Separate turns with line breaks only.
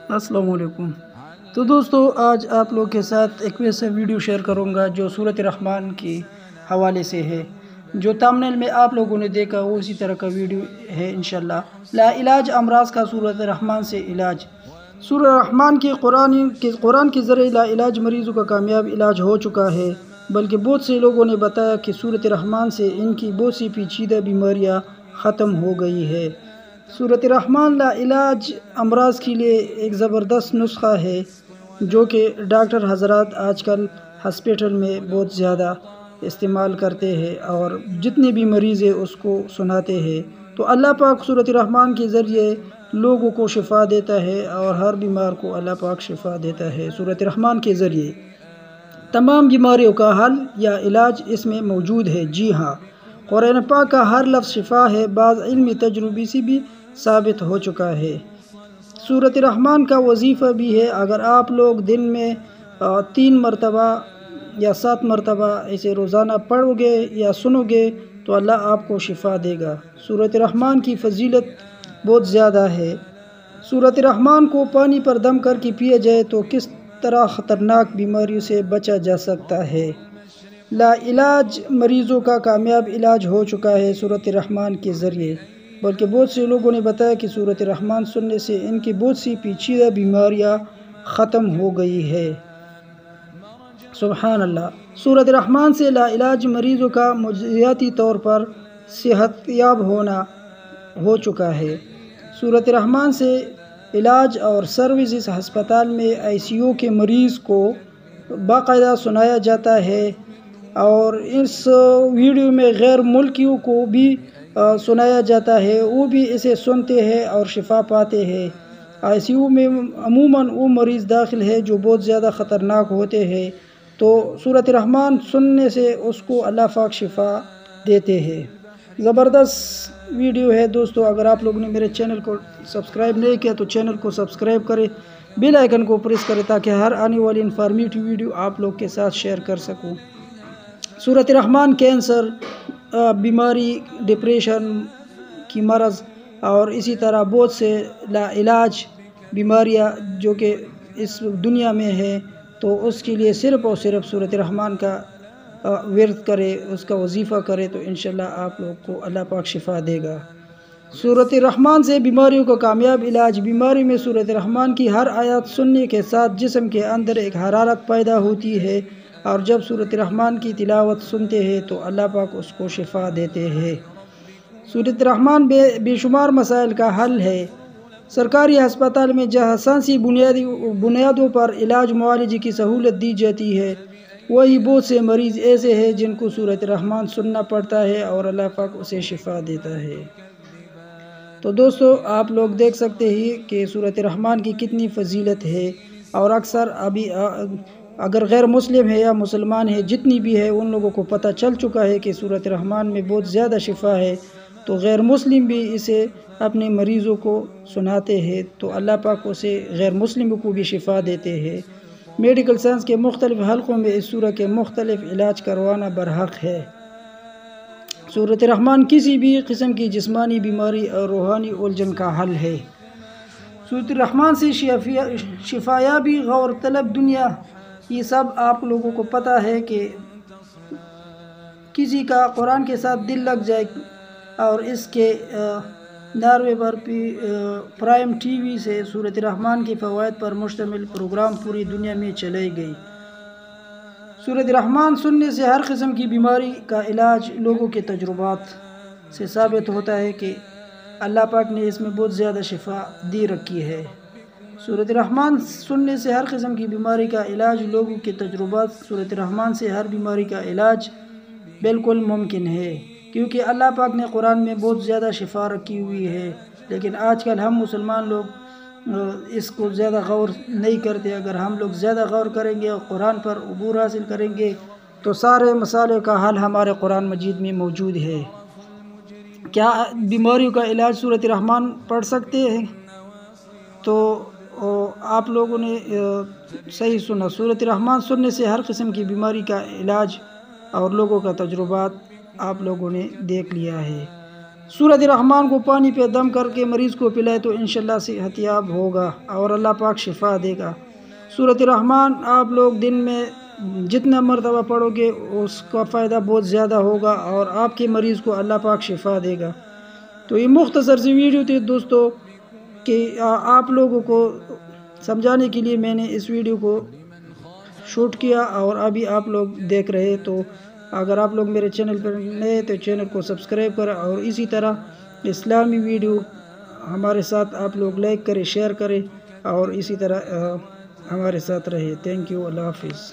السلام علیکم۔ تو دوستو، آج آپ لوگ کے ساتھ ایک ویسا ویڈیو شیئر کروں گا جو سورۃ الرحمن کی حوالے سے ہے۔ جو تھمبنیل میں آپ لوگوں نے دیکھا وہ اسی طرح کا ویڈیو ہے انشاءاللہ۔ لا علاج امراض کا سورۃ الرحمن سے علاج۔ سورۃ الرحمن کی قرآن کے ذریعے لا علاج مریضوں کا کامیاب علاج ہو چکا ہے، بلکہ بہت سے لوگوں نے بتایا کہ سورۃ الرحمن سے ان کی بہت سی پیچیدہ بیماریاں ختم ہو گئی ہے۔ سورۃ الرحمن لا علاج امراض کے لیے ایک زبردست نسخہ ہے جو کہ ڈاکٹر حضرات آج کل ہاسپیٹل میں بہت زیادہ استعمال کرتے ہیں، اور جتنے بھی مریض ہیں اس کو سناتے ہیں۔ تو اللہ پاک سورۃ الرحمن کے ذریعے لوگوں کو شفا دیتا ہے، اور ہر بیمار کو اللہ پاک شفا دیتا ہے سورۃ الرحمن کے ذریعے۔ تمام بیماریوں کا حل یا علاج اس میں موجود ہے۔ جی ہاں، قرآن پاک کا ہر لفظ شفا ہے، بعض علمی تجربے سے بھی ثابت ہو چکا ہے۔ سورۃ الرحمن کا وظیفہ بھی ہے، اگر آپ لوگ دن میں 3 مرتبہ یا 7 مرتبہ اسے روزانہ پڑھو گے یا سنو گے تو اللہ آپ کو شفا دے گا۔ سورۃ الرحمن کی فضیلت بہت زیادہ ہے۔ سورۃ الرحمن کو پانی پر دم کر کے پیا جائے تو کس طرح خطرناک بیماریوں سے بچا جا سکتا ہے۔ لا علاج مریضوں کا کامیاب علاج ہو چکا ہے سورۃ الرحمن کے ذریعے، بلکہ بہت سے لوگوں نے بتایا کہ سورۃ الرحمن سننے سے ان کی بہت سی پیچیدہ بیماریاں ختم ہو گئی ہے۔ سبحان اللہ۔ سورۃ الرحمن سے لا علاج مریضوں کا معجزاتی طور پر صحت یاب ہونا ہو چکا ہے۔ سورۃ الرحمن سے علاج اور سروسز ہسپتال میں ICU کے مریض کو باقاعدہ سنایا جاتا ہے، اور اس ویڈیو میں غیر ملکیوں کو بھی سنایا جاتا ہے، وہ بھی اسے سنتے ہیں اور شفا پاتے ہیں۔ ICU میں عموماً وہ مریض داخل ہے جو بہت زیادہ خطرناک ہوتے ہیں، تو سورۃ الرحمن سننے سے اس کو اللہ پاک شفا دیتے ہیں۔ زبردست ویڈیو ہے دوستو۔ اگر آپ لوگوں نے میرے چینل کو سبسکرائب نہیں کیا تو چینل کو سبسکرائب کریں، بیل آئیکن کو پریس کریں تاکہ ہر آنے والی انفارمیٹیو ویڈیو آپ لوگ کے ساتھ شیئر کر سکوں۔ سورۃ الرحمن کینسر بیماری، ڈپریشن کی مرض اور اسی طرح بہت سے لا علاج بیماریاں جو کہ اس دنیا میں ہے، تو اس کے لیے صرف اور صرف سورۃ الرحمن کا ورد کرے، اس کا وظیفہ کرے تو انشاءاللہ آپ لوگ کو اللہ پاک شفا دے گا۔ سورۃ الرحمن سے بیماریوں کا کامیاب علاج۔ بیماری میں سورۃ الرحمن کی ہر آیت سننے کے ساتھ جسم کے اندر ایک حرارت پیدا ہوتی ہے، اور جب سورۃ الرحمن کی تلاوت سنتے ہیں تو اللہ پاک اس کو شفا دیتے ہیں۔ سورۃ الرحمن بے شمار مسائل کا حل ہے۔ سرکاری ہسپتال میں جہاں سائنسی بنیادوں پر علاج معالجے کی سہولت دی جاتی ہے، وہی بہت سے مریض ایسے ہیں جن کو سورۃ الرحمن سننا پڑتا ہے اور اللہ پاک اسے شفا دیتا ہے۔ تو دوستو، آپ لوگ دیکھ سکتے ہیں کہ سورۃ الرحمن کی کتنی فضیلت ہے، اور اکثر ابھی اگر غیر مسلم ہے یا مسلمان ہے جتنی بھی ہے ان لوگوں کو پتہ چل چکا ہے کہ سورۃ الرحمن میں بہت زیادہ شفا ہے، تو غیر مسلم بھی اسے اپنے مریضوں کو سناتے ہیں تو اللہ پاک اسے غیر مسلموں کو بھی شفا دیتے ہیں۔ میڈیکل سائنس کے مختلف حلقوں میں اس سورہ کے مختلف علاج کروانا برحق ہے۔ سورۃ الرحمن کسی بھی قسم کی جسمانی بیماری اور روحانی الجھن کا حل ہے۔ سورۃ الرحمن سے شفایابی، غور طلب دنیا، یہ سب آپ لوگوں کو پتہ ہے کہ کسی کا قرآن کے ساتھ دل لگ جائے اور اس کے ناروے پر پرائم TV سے سورۃ الرحمن کے فوائد پر مشتمل پروگرام پوری دنیا میں چلائی گئی۔ سورۃ الرحمن سننے سے ہر قسم کی بیماری کا علاج لوگوں کے تجربات سے ثابت ہوتا ہے کہ اللہ پاک نے اس میں بہت زیادہ شفا دی رکھی ہے۔ سورۃ الرحمن سننے سے ہر قسم کی بیماری کا علاج لوگوں کے تجربات۔ سورۃ الرحمن سے ہر بیماری کا علاج بالکل ممکن ہے، کیونکہ اللہ پاک نے قرآن میں بہت زیادہ شفا رکھی ہوئی ہے، لیکن آج کل ہم مسلمان لوگ اس کو زیادہ غور نہیں کرتے۔ اگر ہم لوگ زیادہ غور کریں گے اور قرآن پر عبور حاصل کریں گے تو سارے مسائل کا حل ہمارے قرآن مجید میں موجود ہے۔ کیا بیماریوں کا علاج سورۃ الرحمن پڑھ سکتے ہیں؟ تو آپ لوگوں نے صحیح سنا، سورۃ الرحمن سننے سے ہر قسم کی بیماری کا علاج اور لوگوں کا تجربات آپ لوگوں نے دیکھ لیا ہے۔ سورۃ الرحمن کو پانی پہ دم کر کے مریض کو پلائے تو انشاءاللہ صحت یاب ہوگا اور اللہ پاک شفا دے گا۔ سورۃ الرحمن آپ لوگ دن میں جتنا مرتبہ پڑھو گے اس کا فائدہ بہت زیادہ ہوگا اور آپ کے مریض کو اللہ پاک شفا دے گا۔ تو یہ مختصر سی ویڈیو تھی دوستو کہ آپ لوگوں کو سمجھانے کے لیے میں نے اس ویڈیو کو شوٹ کیا اور ابھی آپ لوگ دیکھ رہے۔ تو اگر آپ لوگ میرے چینل پر نئے تو چینل کو سبسکرائب کریں اور اسی طرح اسلامی ویڈیو ہمارے ساتھ آپ لوگ لائک کریں، شیئر کریں اور اسی طرح ہمارے ساتھ رہے۔ تھینک یو، اللہ حافظ۔